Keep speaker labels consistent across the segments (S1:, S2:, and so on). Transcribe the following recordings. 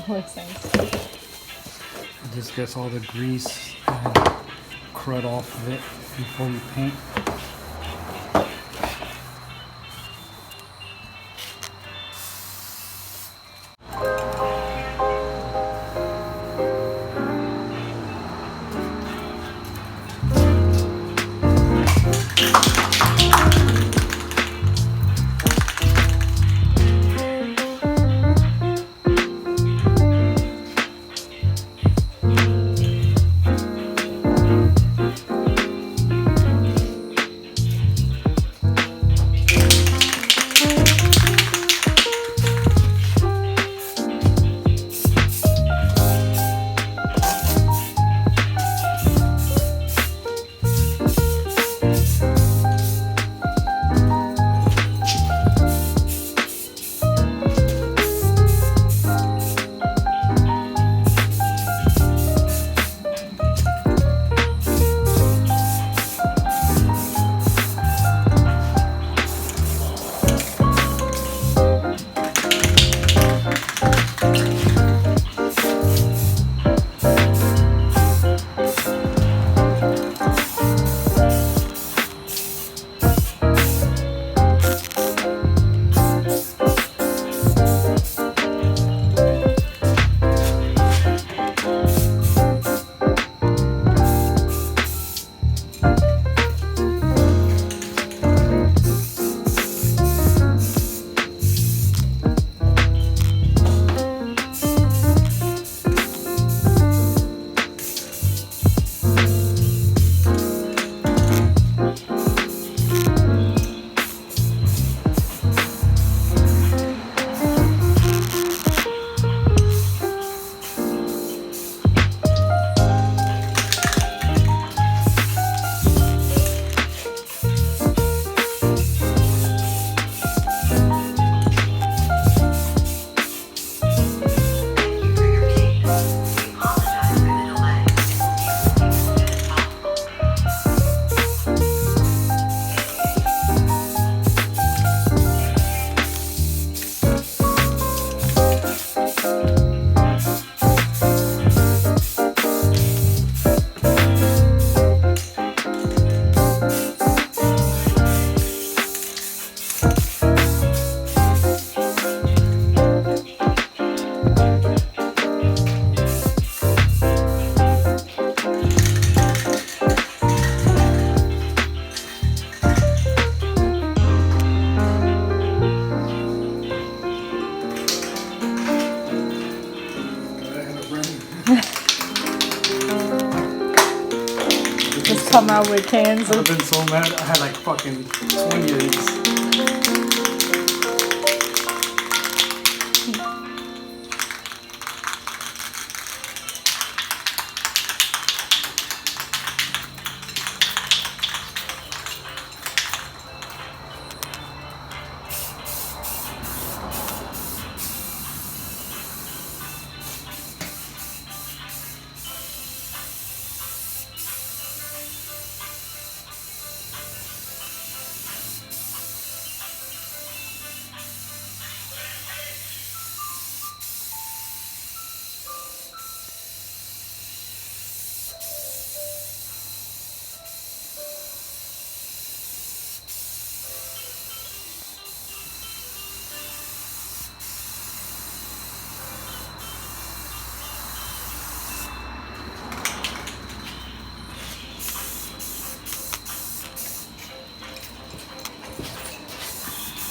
S1: Looks nice.
S2: This gets all the grease and crud off of it before we paint.
S1: Just come out with cans
S2: I've
S1: of.
S2: been so mad. I had like fucking 20 of these.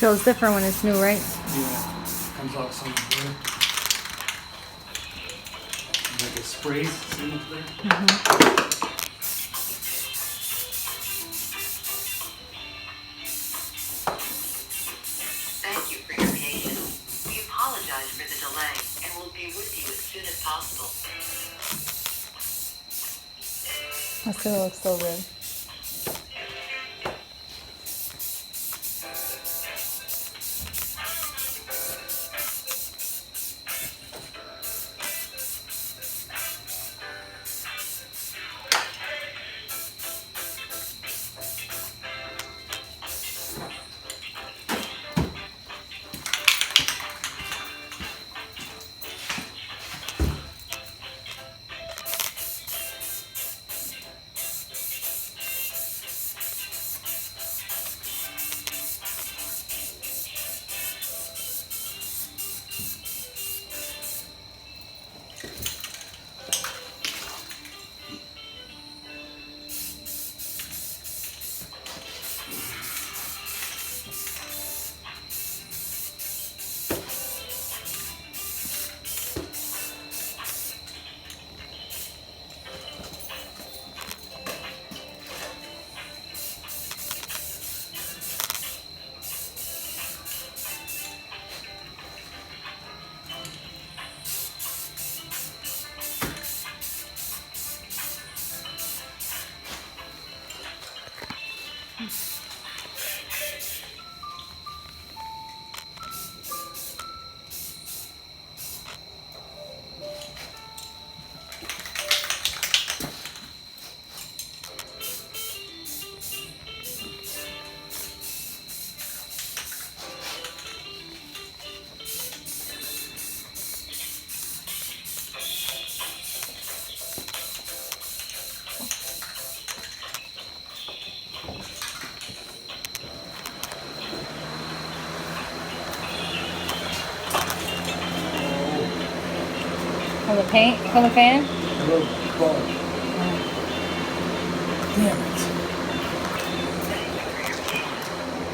S1: Feels different when it's new, right?
S2: Yeah, comes out some good. Like it sprays, see it there?
S3: Thank you for your patience. We apologize for the delay and will be with you as soon as possible.
S1: That still looks so good. For the paint? For the fan?
S2: A little bug. Damn it.
S3: Thank you for your patience.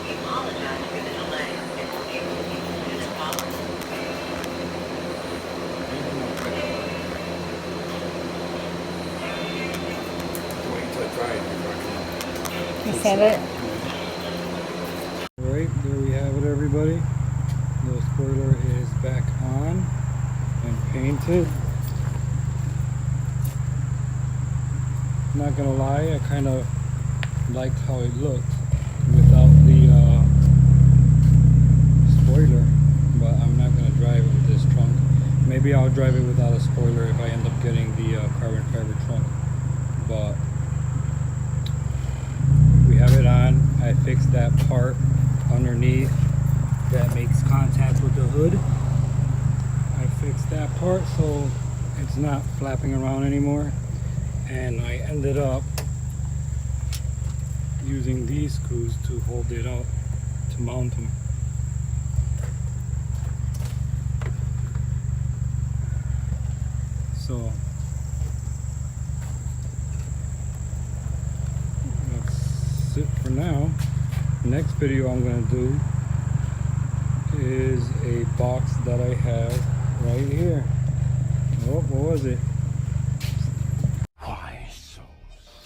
S3: We apologize for the delay and will be with you as soon as possible.
S4: Wait till it dries before I
S1: You sand it?
S2: Alright, there we have it, everybody. The spoiler is back on and painted. Not gonna lie, I kind of liked how it looked without the spoiler, but I'm not gonna drive it with this trunk. Maybe I'll drive it without a spoiler if I end up getting the carbon fiber trunk. But we have it on. I fixed that part underneath that makes contact with the hood. I fixed that part so it's not flapping around anymore. And I ended up using these screws to hold it up to mount them. So that's it for now. Next video I'm going to do is a box that I have right here. Oh, what was it?
S4: Why so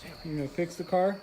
S4: serious?
S2: You gonna fix the car?